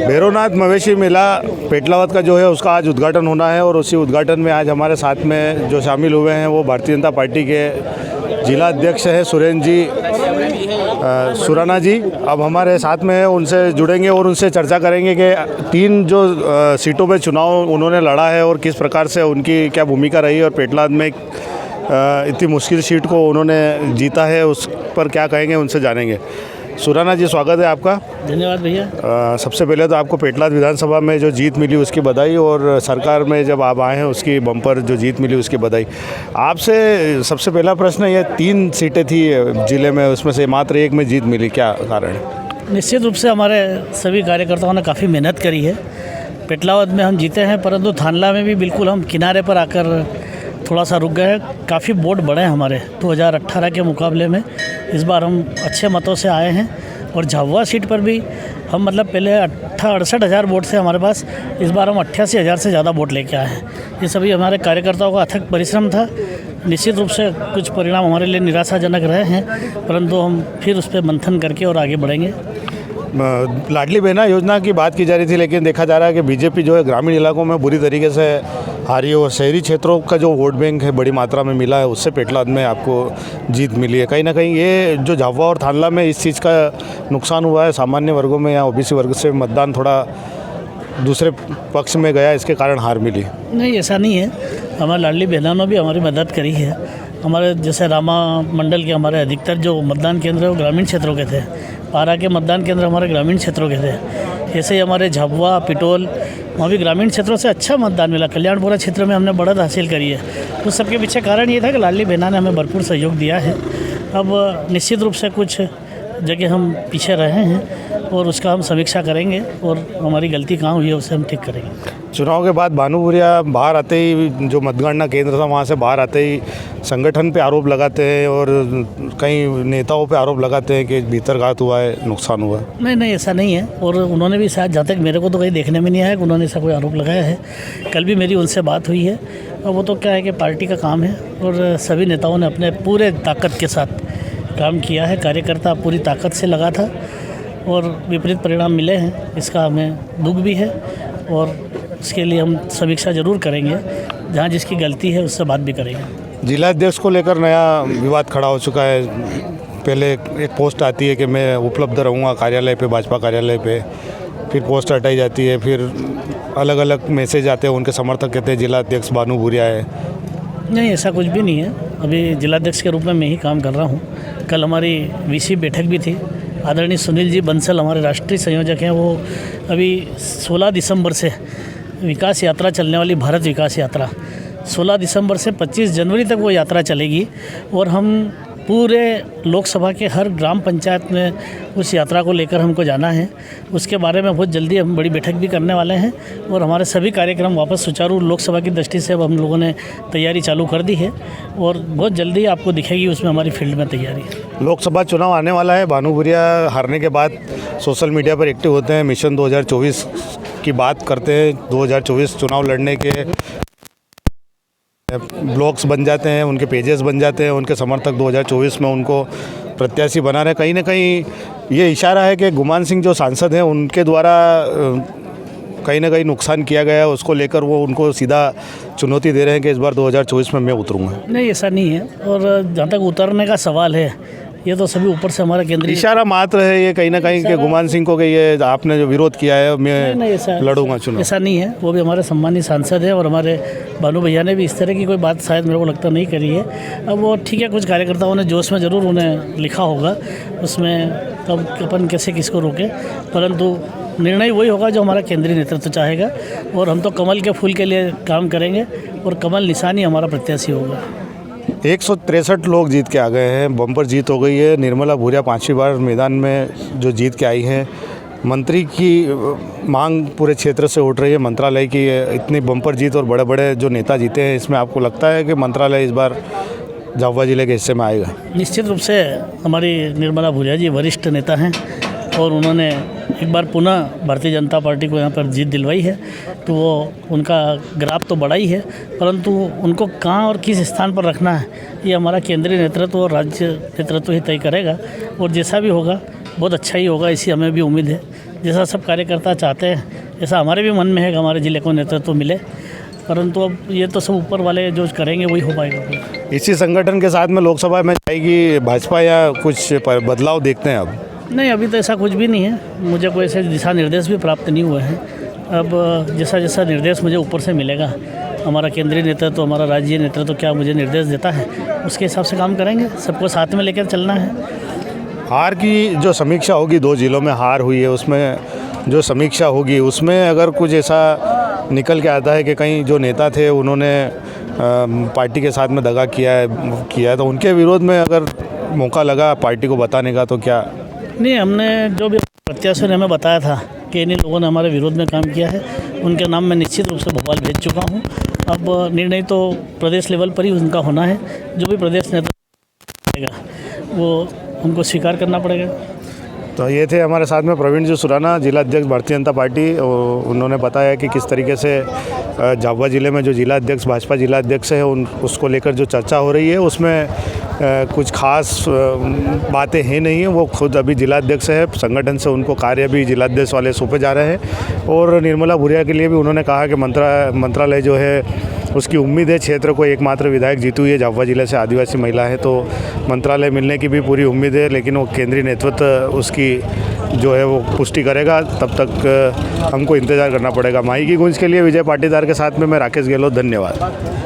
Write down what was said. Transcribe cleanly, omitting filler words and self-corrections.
भैरवनाथ मवेशी मेला पेटलावद का जो है उसका आज उद्घाटन होना है और उसी उद्घाटन में आज हमारे साथ में जो शामिल हुए हैं वो भारतीय जनता पार्टी के जिला अध्यक्ष हैं सुरेंद्र जी सुराना जी। अब हमारे साथ में उनसे जुड़ेंगे और उनसे चर्चा करेंगे कि 3 जो सीटों पे चुनाव उन्होंने लड़ा है और किस प्रकार से उनकी क्या भूमिका रही और पेटलावद में इतनी मुश्किल सीट को उन्होंने जीता है, उस पर क्या कहेंगे उनसे जानेंगे। सुराना जी, स्वागत है आपका। धन्यवाद भैया। सबसे पहले तो आपको पेटलाद विधानसभा में जो जीत मिली उसकी बधाई और सरकार में जब आप आए हैं उसकी बम्पर जो जीत मिली उसकी बधाई। आपसे सबसे पहला प्रश्न, ये 3 सीटें थी ज़िले में, उसमें से मात्र एक में जीत मिली, क्या कारण है? निश्चित रूप से हमारे सभी कार्यकर्ताओं ने काफ़ी मेहनत करी है। पेटलावद में हम जीते हैं, परंतु थानला में भी बिल्कुल हम किनारे पर आकर थोड़ा सा रुक गए। काफ़ी वोट बढ़े हैं हमारे 2018 के मुकाबले में। इस बार हम अच्छे मतों से आए हैं और झाबुआ सीट पर भी हम पहले 68 हज़ार वोट से हमारे पास, इस बार हम 88 हज़ार से ज़्यादा वोट लेके आए हैं। ये सभी हमारे कार्यकर्ताओं का अथक परिश्रम था। निश्चित रूप से कुछ परिणाम हमारे लिए निराशाजनक रहे हैं, परंतु हम फिर उस पर मंथन करके और आगे बढ़ेंगे। लाडली बहना योजना की बात की जा रही थी, लेकिन देखा जा रहा है कि बीजेपी जो है ग्रामीण इलाकों में बुरी तरीके से हारी और शहरी क्षेत्रों का जो वोट बैंक है बड़ी मात्रा में मिला है, उससे पेटलाद में आपको जीत मिली है। कहीं ना कहीं ये जो झाबुआ और थानला में इस चीज़ का नुकसान हुआ है, सामान्य वर्गों में या ओबीसी वर्ग से मतदान थोड़ा दूसरे पक्ष में गया, इसके कारण हार मिली। नहीं, ऐसा नहीं है। हमारे लाडली बहनों ने भी हमारी मदद करी है। हमारे जैसे रामा मंडल के हमारे अधिकतर जो मतदान केंद्र है वो ग्रामीण क्षेत्रों के थे। पारा के मतदान केंद्र हमारे ग्रामीण क्षेत्रों के थे। ऐसे ही हमारे झाबुआ, पिटोल, वहाँ भी ग्रामीण क्षेत्रों से अच्छा मतदान मिला। कल्याणपुरा क्षेत्र में हमने बढ़त हासिल करी है। तो सबके पीछे कारण ये था कि लाडली बहना ने हमें भरपूर सहयोग दिया है। अब निश्चित रूप से कुछ जगह हम पीछे रहे हैं और उसका हम समीक्षा करेंगे और हमारी गलती कहाँ हुई है उसे हम ठीक करेंगे। चुनाव के बाद भानुपुरिया बाहर आते ही, जो मतगणना केंद्र था वहाँ से बाहर आते ही संगठन पे आरोप लगाते हैं और कई नेताओं पे आरोप लगाते हैं कि भीतरघात हुआ है, नुकसान हुआ है। नहीं, ऐसा नहीं है। और उन्होंने भी शायद, जहाँ तक मेरे को तो कहीं देखने में नहीं आया कि उन्होंने ऐसा कोई आरोप लगाया है। कल भी मेरी उनसे बात हुई है और वो तो क्या है कि पार्टी का काम है और सभी नेताओं ने अपने पूरे ताकत के साथ काम किया है। कार्यकर्ता पूरी ताकत से लगा था और विपरीत परिणाम मिले हैं, इसका हमें दुख भी है और इसके लिए हम समीक्षा ज़रूर करेंगे। जहाँ जिसकी गलती है उससे बात भी करेंगे। जिला अध्यक्ष को लेकर नया विवाद खड़ा हो चुका है। पहले एक पोस्ट आती है कि मैं उपलब्ध रहूँगा कार्यालय पे, भाजपा कार्यालय पे, फिर पोस्ट हटाई जाती है, फिर अलग अलग मैसेज आते हैं, उनके समर्थक कहते हैं जिला अध्यक्ष भानु भूरिया है। नहीं, ऐसा कुछ भी नहीं है। अभी जिलाध्यक्ष के रूप में मैं ही काम कर रहा हूँ। कल हमारी वीसी बैठक भी थी। आदरणीय सुनील जी बंसल हमारे राष्ट्रीय संयोजक हैं। वो अभी 16 दिसंबर से विकास यात्रा चलने वाली, भारत विकास यात्रा 16 दिसंबर से 25 जनवरी तक वो यात्रा चलेगी और हम पूरे लोकसभा के हर ग्राम पंचायत में उस यात्रा को लेकर हमको जाना है। उसके बारे में बहुत जल्दी हम बड़ी बैठक भी करने वाले हैं और हमारे सभी कार्यक्रम वापस सुचारू लोकसभा की दृष्टि से अब हम लोगों ने तैयारी चालू कर दी है और बहुत जल्दी आपको दिखेगी उसमें हमारी फील्ड में तैयारी है। लोकसभा चुनाव आने वाला है। भानु भूरिया हारने के बाद सोशल मीडिया पर एक्टिव होते हैं, मिशन 2024 की बात करते हैं। 2024 चुनाव लड़ने के ब्लॉग्स बन जाते हैं, उनके पेजेस बन जाते हैं, उनके समर्थक 2024 में उनको प्रत्याशी बना रहे हैं। कहीं ना कहीं ये इशारा है कि गुमान सिंह जो सांसद हैं उनके द्वारा कहीं ना कहीं नुकसान किया गया है, उसको लेकर वो उनको सीधा चुनौती दे रहे हैं कि इस बार 2024 में मैं उतरूँगा। नहीं, ऐसा नहीं है। और जहाँ तक उतरने का सवाल है, ये तो सभी ऊपर से हमारा केंद्रीय इशारा मात्र है ये कहीं ना कहीं कि गुमान सिंह को कि ये आपने जो विरोध किया है मैं लड़ूंगा चुनाव। ऐसा नहीं है। वो भी हमारे सम्मानित सांसद हैं और हमारे भानु भैया ने भी इस तरह की कोई बात शायद मेरे को लगता नहीं करी है। अब वो ठीक है, कुछ कार्यकर्ताओं ने जोश में ज़रूर उन्हें लिखा होगा, उसमें तब अपन कैसे किसको रोके, परंतु निर्णय वही होगा जो हमारा केंद्रीय नेतृत्व चाहेगा और हम तो कमल के फूल के लिए काम करेंगे और कमल निशानी हमारा प्रत्याशी होगा। 163 लोग जीत के आ गए हैं, बम्पर जीत हो गई है। निर्मला भूरिया 5वीं बार मैदान में जो जीत के आई हैं। मंत्री की मांग पूरे क्षेत्र से उठ रही है, मंत्रालय की इतनी बम्पर जीत और बड़े बड़े जो नेता जीते हैं, इसमें आपको लगता है कि मंत्रालय इस बार झाबुआ जिले के हिस्से में आएगा? निश्चित रूप से हमारी निर्मला भूरिया जी वरिष्ठ नेता हैं और उन्होंने एक बार पुनः भारतीय जनता पार्टी को यहाँ पर जीत दिलवाई है, तो वो उनका ग्राफ तो बड़ा ही है, परंतु उनको कहाँ और किस स्थान पर रखना है ये हमारा केंद्रीय नेतृत्व और राज्य नेतृत्व ही तय करेगा और जैसा भी होगा बहुत अच्छा ही होगा, इसी हमें भी उम्मीद है। जैसा सब कार्यकर्ता चाहते हैं ऐसा हमारे भी मन में है कि हमारे ज़िले को नेतृत्व मिले, परंतु अब ये तो सब ऊपर वाले जो करेंगे वही हो पाएगा। इसी संगठन के साथ में लोकसभा में जाएगी भाजपा या कुछ बदलाव देखते हैं अब? नहीं, अभी तो ऐसा कुछ भी नहीं है, मुझे कोई ऐसे दिशा निर्देश भी प्राप्त नहीं हुए हैं। अब जैसा जैसा निर्देश मुझे ऊपर से मिलेगा, हमारा केंद्रीय नेतृत्व, हमारा राज्य नेतृत्व क्या मुझे निर्देश देता है, उसके हिसाब से काम करेंगे। सबको साथ में लेकर चलना है। हार की जो समीक्षा होगी, 2 जिलों में हार हुई है, उसमें जो समीक्षा होगी उसमें अगर कुछ ऐसा निकल के आता है कि कहीं जो नेता थे उन्होंने पार्टी के साथ में दगा किया है तो उनके विरोध में अगर मौका लगा पार्टी को बताने का तो क्या? नहीं, हमने जो भी प्रत्याशियों ने हमें बताया था कि इन लोगों ने हमारे विरोध में काम किया है, उनके नाम मैं निश्चित रूप से भोपाल भेज चुका हूँ। अब निर्णय तो प्रदेश लेवल पर ही उनका होना है, जो भी प्रदेश नेता रहेगा वो उनको स्वीकार करना पड़ेगा। तो ये थे हमारे साथ में प्रवीण जी सुराना, जिला अध्यक्ष भारतीय जनता पार्टी। उन्होंने बताया कि किस तरीके से झाबुआ ज़िले में जो जिला अध्यक्ष भाजपा जिला अध्यक्ष है उसको लेकर जो चर्चा हो रही है उसमें कुछ खास बातें हैं नहीं है। वो खुद अभी जिला अध्यक्ष है, संगठन से उनको कार्य भी जिला अध्यक्ष वाले सौंपे जा रहे हैं। और निर्मला भूरिया के लिए भी उन्होंने कहा कि मंत्रालय जो है उसकी उम्मीद है। क्षेत्र को एकमात्र विधायक जीती हुई है, झाबुआ जिले से आदिवासी महिला है, तो मंत्रालय मिलने की भी पूरी उम्मीद है। लेकिन वो केंद्रीय नेतृत्व उसकी जो है वो पुष्टि करेगा, तब तक हमको इंतज़ार करना पड़ेगा। माही की गूंज के लिए विजय पाटीदार के साथ में मैं राकेश गहलोत, धन्यवाद।